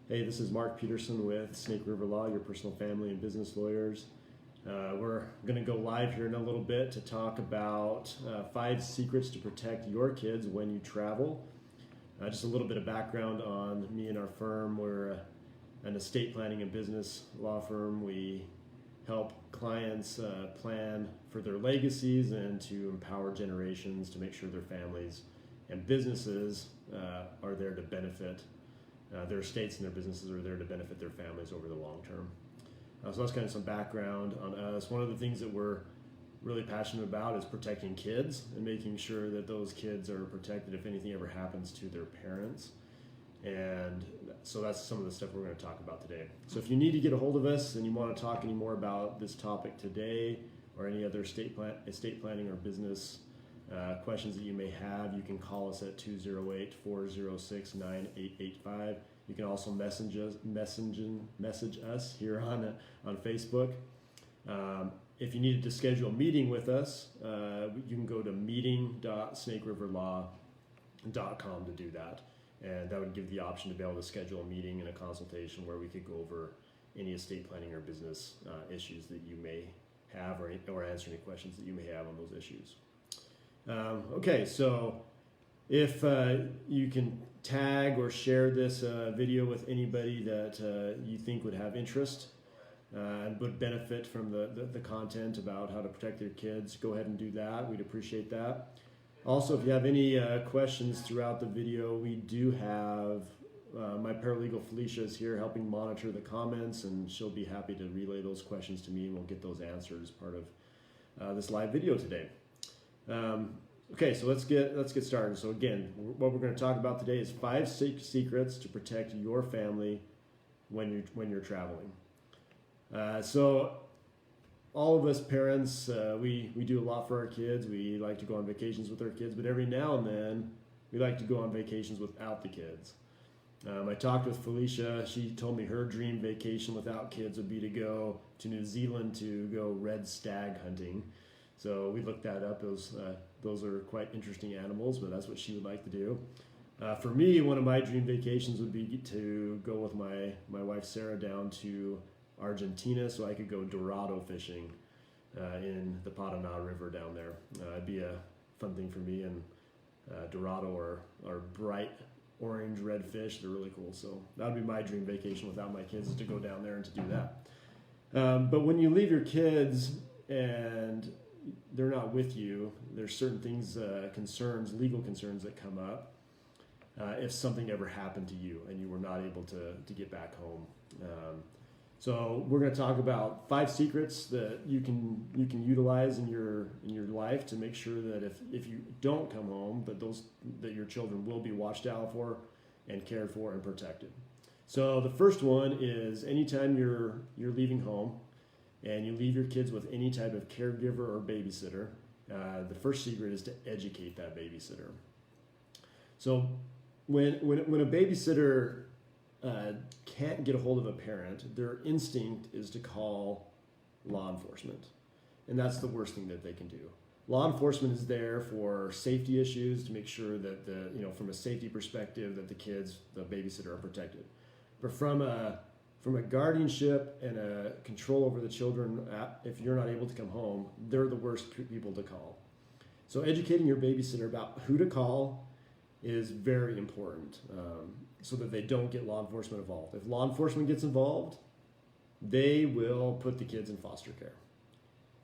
Hey, this is Mark Peterson with Snake River Law, your personal family and business lawyers. We're going to go live here in a little bit to talk about 5 secrets to protect your kids when you travel. Just a little bit of background on me and our firm. We're an estate planning and business law firm. We help clients plan for their legacies and to empower generations to make sure their families and businesses are there to benefit. Their estates and their businesses are there to benefit their families over the long term. So that's kind of some background on us. One of the things that we're really passionate about is protecting kids and making sure that those kids are protected if anything ever happens to their parents. And so that's some of the stuff we're going to talk about today. So if you need to get a hold of us and you want to talk any more about this topic today or any other estate planning or business questions that you may have, you can call us at 208-406-9885. You can also message us here on Facebook. If you needed to schedule a meeting with us, you can go to meeting.snakeriverlaw.com to do that. And that would give the option to be able to schedule a meeting and a consultation where we could go over any estate planning or business issues that you may have or answer any questions that you may have on those issues. Okay, so if you can tag or share this video with anybody that you think would have interest and would benefit from the content about how to protect their kids, go ahead and do that. We'd appreciate that. Also, if you have any questions throughout the video, we do have my paralegal Felicia is here helping monitor the comments, and she'll be happy to relay those questions to me, and we'll get those answered as part of this live video today. Okay, so let's get started. So again, what we're going to talk about today is 5 secrets to protect your family when you're traveling. So all of us parents, we do a lot for our kids. We like to go on vacations with our kids, but every now and then we like to go on vacations without the kids. I talked with Felicia. She told me her dream vacation without kids would be to go to New Zealand to go red stag hunting. So we looked that up. Those are quite interesting animals, but that's what she would like to do. For me, one of my dream vacations would be to go with my wife Sarah down to Argentina so I could go Dorado fishing in the Paraná River down there. It'd be a fun thing for me, and Dorado are bright orange red fish. They're really cool. So that would be my dream vacation without my kids, is to go down there and to do that. But when you leave your kids and they're not with you, there's certain things, legal concerns that come up if something ever happened to you and you were not able to get back home. So we're going to talk about 5 secrets that you can utilize in your life to make sure that if you don't come home, that your children will be watched out for and cared for and protected. So the first one is anytime you're leaving home and you leave your kids with any type of caregiver or babysitter, the first secret is to educate that babysitter. So when a babysitter can't get a hold of a parent, their instinct is to call law enforcement. And that's the worst thing that they can do. Law enforcement is there for safety issues, to make sure that from a safety perspective, that the kids, the babysitter, are protected. But from a guardianship and a control over the children, if you're not able to come home, they're the worst people to call. So educating your babysitter about who to call is very important, so that they don't get law enforcement involved. If law enforcement gets involved, they will put the kids in foster care.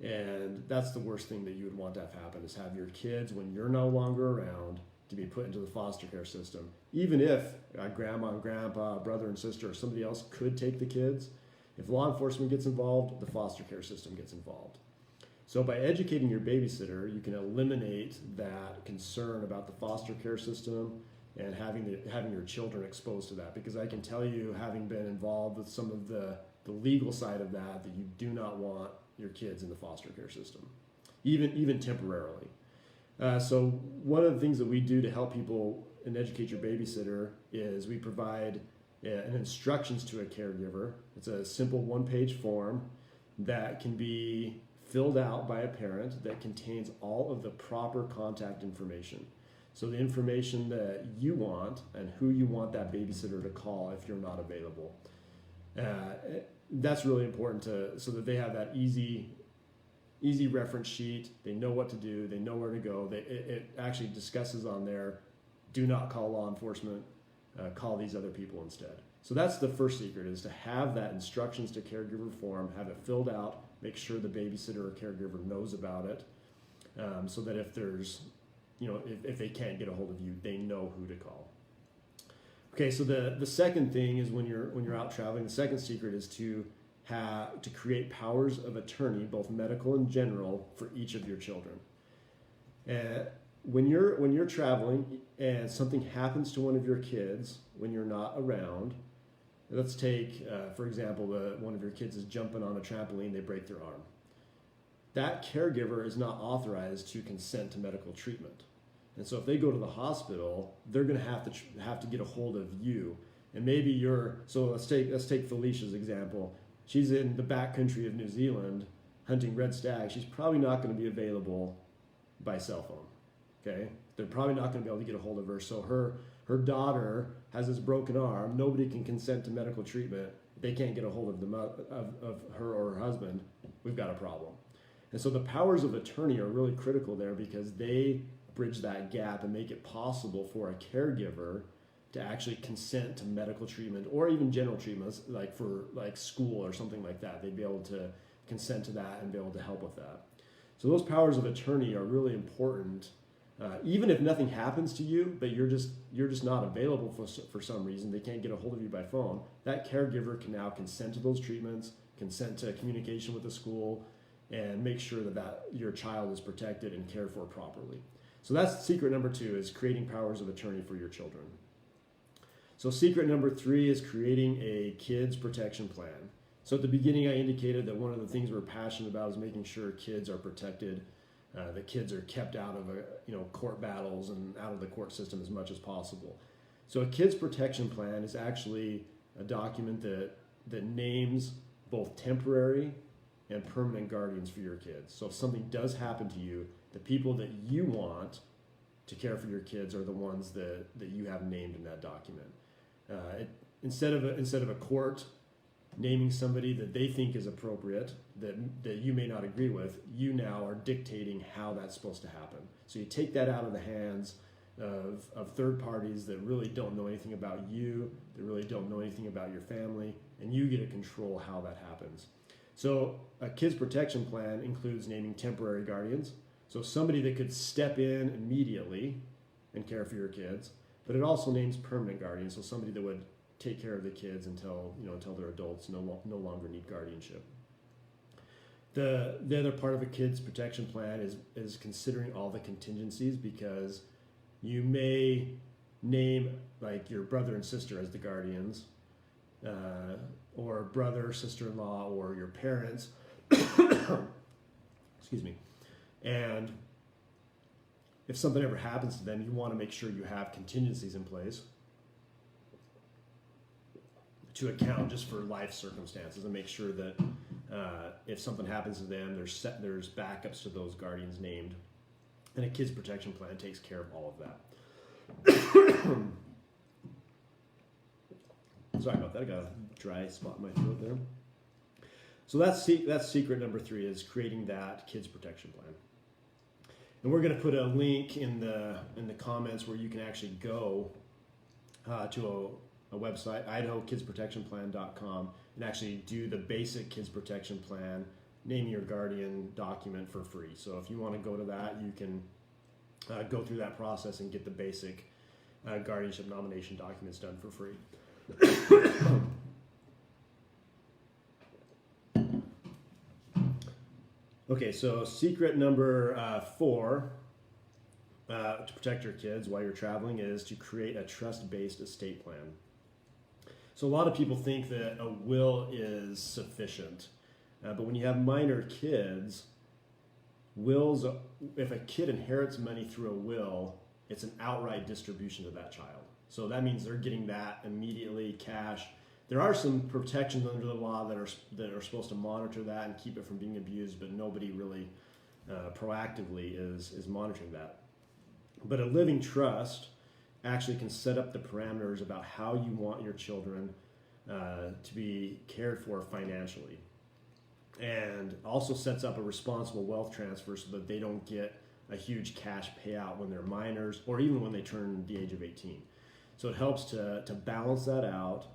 And that's the worst thing that you would want to have happen, is have your kids, when you're no longer around, to be put into the foster care system. Even if grandma and grandpa, brother and sister, or somebody else could take the kids, if law enforcement gets involved, the foster care system gets involved. So by educating your babysitter, you can eliminate that concern about the foster care system and having your children exposed to that. Because I can tell you, having been involved with some of the legal side of that you do not want your kids in the foster care system, even temporarily. So one of the things that we do to help people and educate your babysitter is we provide an instructions to a caregiver. It's a simple 1-page form that can be filled out by a parent that contains all of the proper contact information. So the information that you want and who you want that babysitter to call if you're not available. That's really important so that they have that easy reference sheet. They know what to do. They know where to go. It actually discusses on there, do not call law enforcement, call these other people instead. So that's the first secret, is to have that instructions to caregiver form, have it filled out, make sure the babysitter or caregiver knows about it, so that if there's, if they can't get a hold of you, they know who to call. Okay, so the second thing is when you're out traveling, the second secret is to create powers of attorney, both medical and general, for each of your children. And when you're traveling and something happens to one of your kids when you're not around, let's take, for example, one of your kids is jumping on a trampoline, they break their arm. That caregiver is not authorized to consent to medical treatment. And so if they go to the hospital, they're going to have to get a hold of you. And maybe so let's take Felicia's example. She's in the backcountry of New Zealand hunting red stag. She's probably not going to be available by cell phone. Okay? They're probably not going to be able to get a hold of her. So her daughter has this broken arm. Nobody can consent to medical treatment. They can't get a hold of her or her husband. We've got a problem. And so the powers of attorney are really critical there, because they bridge that gap and make it possible for a caregiver to actually consent to medical treatment or even general treatments, like for school or something like that. They'd be able to consent to that and be able to help with that. So those powers of attorney are really important. Even if nothing happens to you, but you're just not available for some reason, they can't get a hold of you by phone, that caregiver can now consent to those treatments, consent to communication with the school, and make sure that your child is protected and cared for properly. So that's secret number 2, is creating powers of attorney for your children. So secret number 3 is creating a kids protection plan. So at the beginning, I indicated that one of the things we're passionate about is making sure kids are protected, that kids are kept out of court battles and out of the court system as much as possible. So a kids protection plan is actually a document that names both temporary and permanent guardians for your kids. So if something does happen to you, the people that you want to care for your kids are the ones that you have named in that document. Instead of a court naming somebody that they think is appropriate, that you may not agree with, you now are dictating how that's supposed to happen. So you take that out of the hands of third parties that really don't know anything about you, that really don't know anything about your family, and you get to control how that happens. So a kids protection plan includes naming temporary guardians, so somebody that could step in immediately and care for your kids, but it also names permanent guardians, so somebody that would take care of the kids until they're adults, no longer need guardianship. The other part of a kids protection plan is considering all the contingencies, because you may name like your brother and sister as the guardians, or brother, sister-in-law, or your parents. Excuse me. And if something ever happens to them, you want to make sure you have contingencies in place to account just for life circumstances, and make sure that if something happens to them, there's backups to those guardians named. And a kids protection plan takes care of all of that. Sorry about that. I got a dry spot in my throat there. So that's secret number 3, is creating that kids protection plan. And we're going to put a link in the comments where you can actually go to a website, idahokidsprotectionplan.com, and actually do the basic kids protection plan, name your guardian document for free. So if you want to go to that, you can go through that process and get the basic guardianship nomination documents done for free. Okay, so secret number 4 to protect your kids while you're traveling is to create a trust-based estate plan. So a lot of people think that a will is sufficient, but when you have minor kids, wills, if a kid inherits money through a will, it's an outright distribution to that child. So that means they're getting that immediately, cash. There are some protections under the law that are supposed to monitor that and keep it from being abused, but nobody really proactively is monitoring that. But a living trust actually can set up the parameters about how you want your children to be cared for financially, and also sets up a responsible wealth transfer so that they don't get a huge cash payout when they're minors or even when they turn the age of 18. So it helps to balance that out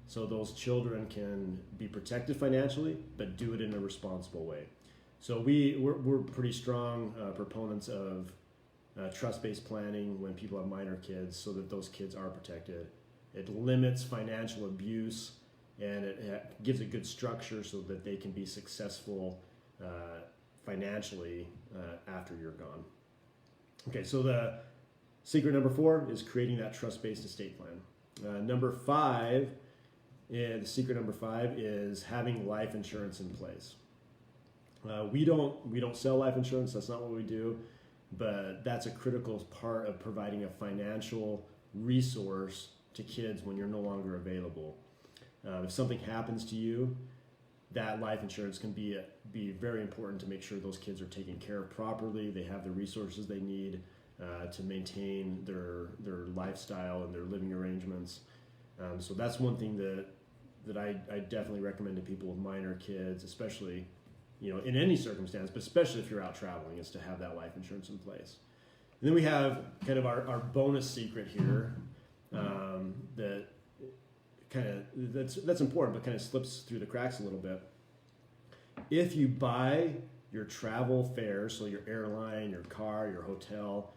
so those children can be protected financially but do it in a responsible way. So we're pretty strong proponents of trust-based planning when people have minor kids so that those kids are protected. It limits financial abuse, and it gives a good structure so that they can be successful financially after you're gone. Okay, so the secret number 4 is creating that trust-based estate plan. Number 5, the secret number 5 is having life insurance in place. We don't sell life insurance. That's not what we do, but that's a critical part of providing a financial resource to kids when you're no longer available. If something happens to you, that life insurance can be very important to make sure those kids are taken care of properly. They have the resources they need to maintain their lifestyle and their living arrangements. So that's one thing that I definitely recommend to people with minor kids, especially in any circumstance, but especially if you're out traveling, is to have that life insurance in place. And then we have kind of our bonus secret here that's important, but kind of slips through the cracks a little bit. If you buy your travel fares, so your airline, your car, your hotel,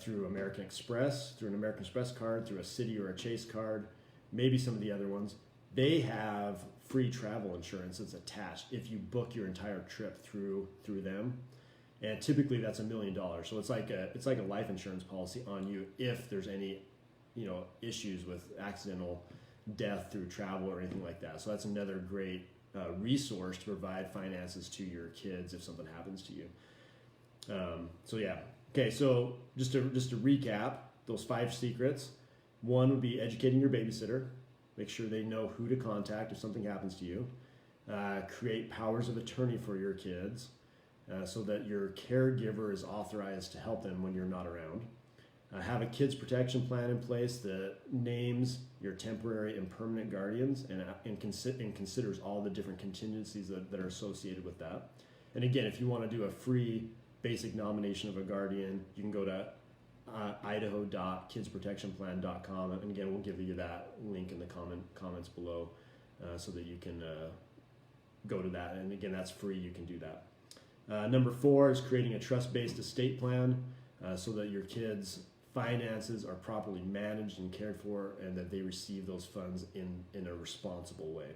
through American Express, through an American Express card, through a Citi or a Chase card, maybe some of the other ones, they have free travel insurance that's attached if you book your entire trip through them. And typically that's $1 million. So it's like a life insurance policy on you if there's any issues with accidental death through travel or anything like that. So that's another great resource to provide finances to your kids if something happens to you. So yeah. Okay, so just to recap those 5 secrets. 1 would be educating your babysitter. Make sure they know who to contact if something happens to you. Create powers of attorney for your kids so that your caregiver is authorized to help them when you're not around. Have a kids protection plan in place that names your temporary and permanent guardians and considers all the different contingencies that are associated with that. And again, if you want to do a free basic nomination of a guardian, you can go to idaho.kidsprotectionplan.com, and again, we'll give you that link in the comments below so that you can go to that. And again, that's free. You can do that. Number 4 is creating a trust-based estate plan so that your kids' finances are properly managed and cared for, and that they receive those funds in a responsible way.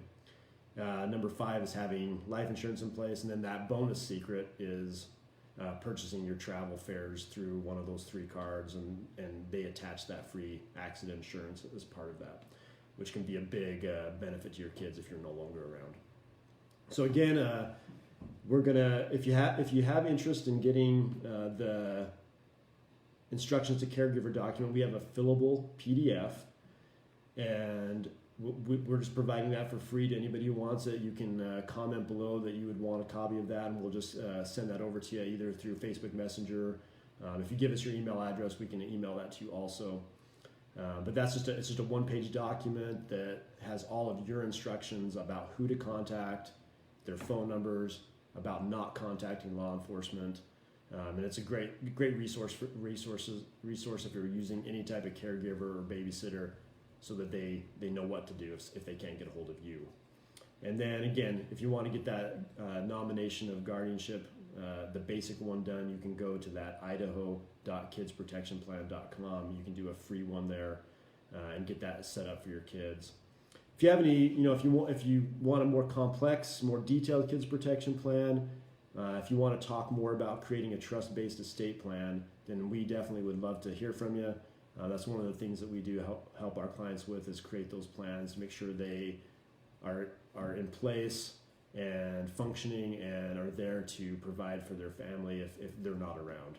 Number 5 is having life insurance in place, and then that bonus secret is purchasing your travel fares through one of those 3 cards, and they attach that free accident insurance as part of that, which can be a big benefit to your kids if you're no longer around. So again, we're gonna if you have interest in getting the instructions to caregiver document, we have a fillable PDF, and we're just providing that for free to anybody who wants it. You can comment below that you would want a copy of that, and we'll just send that over to you either through Facebook Messenger. If you give us your email address, we can email that to you also. But it's just a 1-page document that has all of your instructions about who to contact, their phone numbers, about not contacting law enforcement. And it's a great resource if you're using any type of caregiver or babysitter, so that they know what to do if they can't get a hold of you. And then again, if you want to get that nomination of guardianship, the basic one done, you can go to that idaho.kidsprotectionplan.com. You can do a free one there and get that set up for your kids. If you have any, if you want a more complex, more detailed kids protection plan, if you want to talk more about creating a trust-based estate plan, then we definitely would love to hear from you. That's one of the things that we do help our clients with, is create those plans, make sure they are in place and functioning and are there to provide for their family if they're not around.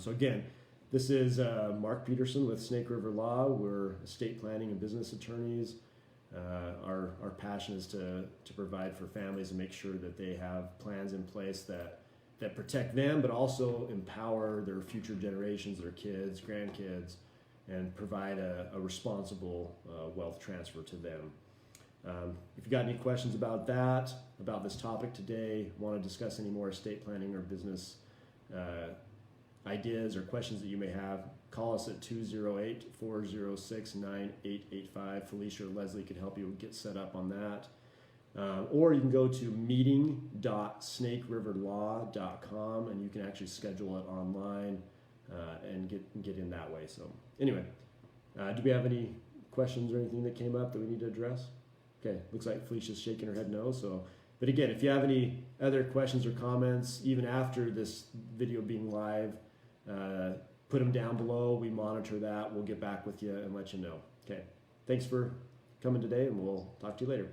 So again, this is Mark Peterson with Snake River Law. We're estate planning and business attorneys. Our passion is to provide for families and make sure that they have plans in place that that protect them, but also empower their future generations, their kids, grandkids, and provide a responsible wealth transfer to them. If you got any questions about that, about this topic today, want to discuss any more estate planning or business ideas or questions that you may have, call us at 208-406-9885. Felicia or Leslie could help you get set up on that. Or you can go to meeting.snakeriverlaw.com and you can actually schedule it online and get in that way. So anyway, do we have any questions or anything that came up that we need to address? Okay, looks like Felicia's shaking her head no. So, but again, if you have any other questions or comments, even after this video being live, put them down below. We monitor that. We'll get back with you and let you know. Okay, thanks for coming today, and we'll talk to you later.